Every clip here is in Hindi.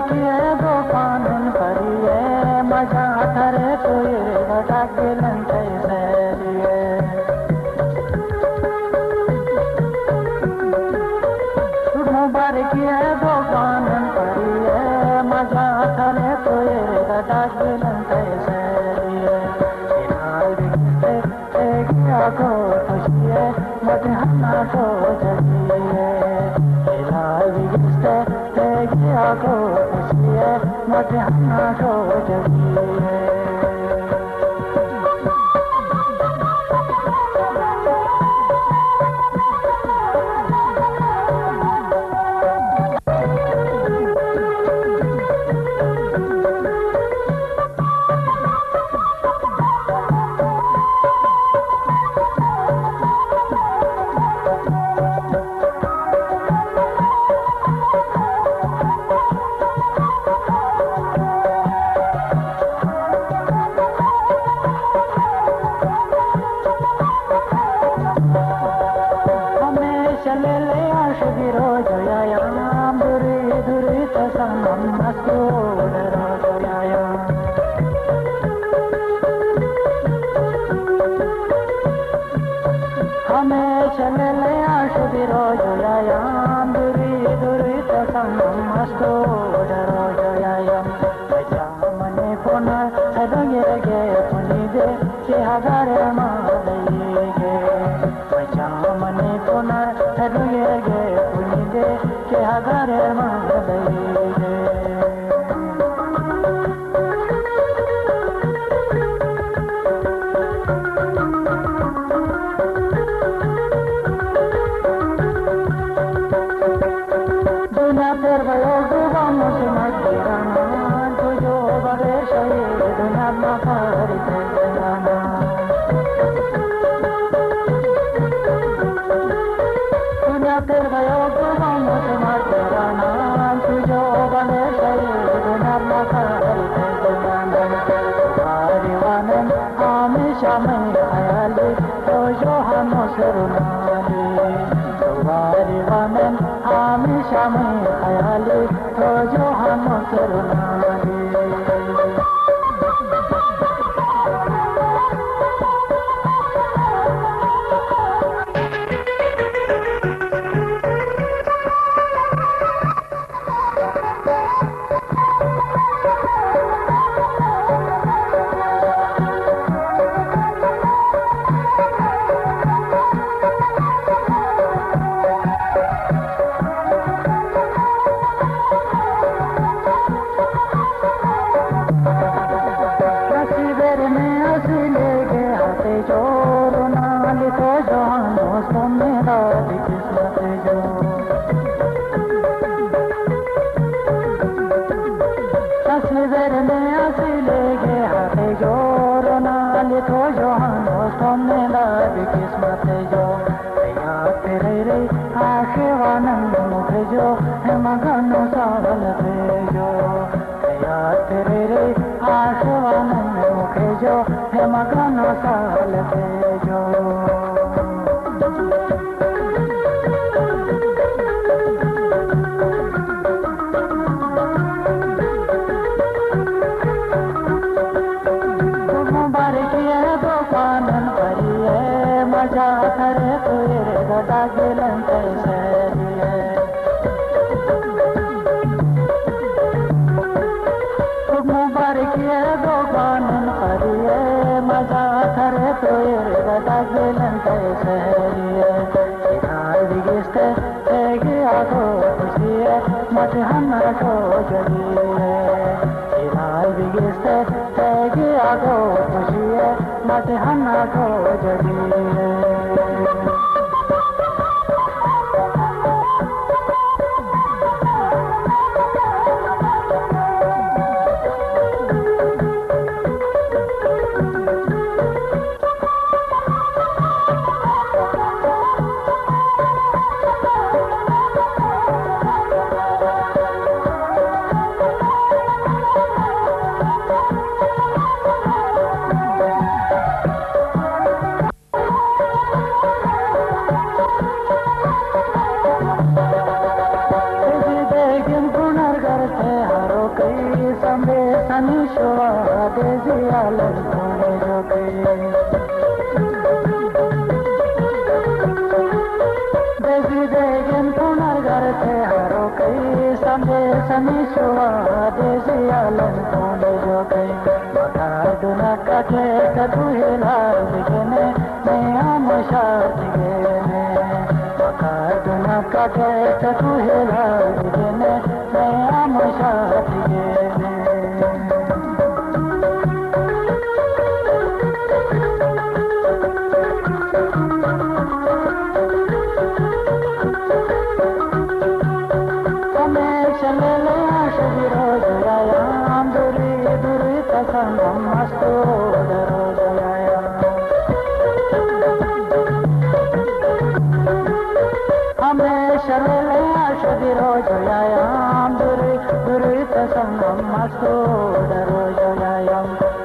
किए दो कानून करिए मजा थरे कोई घटागिलन कैसे लिए मुबार किए दो कानून करिए मजा थरे कोई घटागिलन कैसे लिए को खुशिए मदहना को जलिए को खुशिए मदहना को जलिए सनी शुआ देजी आलन ढूंढे जो गए देजी देगन पुनर्गर थे हरो कई समझे सनी शुआ देजी आलन ढूंढे जो गए बता दुना कटे कदू हिलाल दिखने नया मशाद गेने बता दुना कटे कदू हिलाल दिखने नया मशाद गेने मस्तो डरो जया हमें शरले आशदी रो जया दुरी दुरी तसंगम मस्तो डरो जया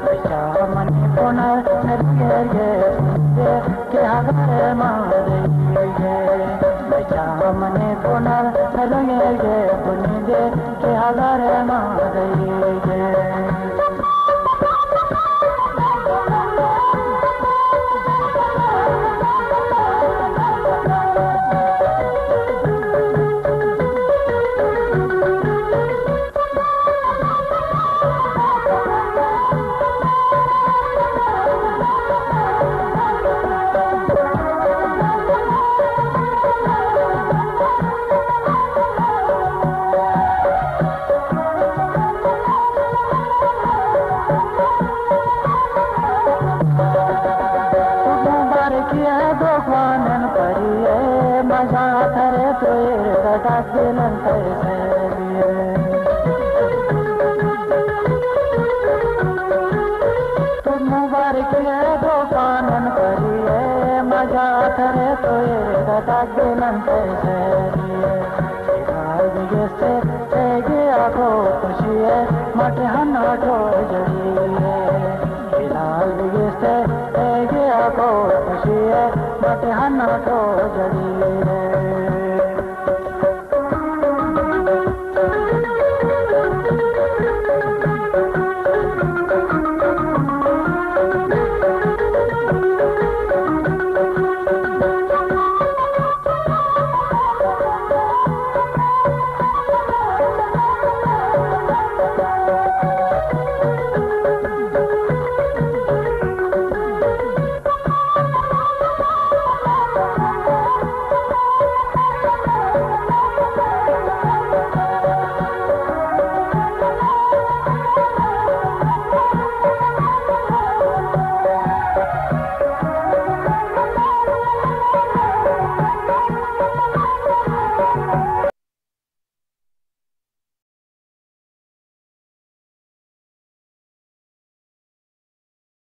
विचा मन पुनः नरके के हगरे मारे विचा मन पुनः नरके पुनिदे के हगरे मारे मजा करे तो कटा दिलन कैसे तुम मुबारक है दो कानन करिए मजा करे तो कटा दिलन कैसे से गया को खुशी है मट हना ठो जड़ी फिलहाल से गया को खुशी है मट हना ठो जड़ी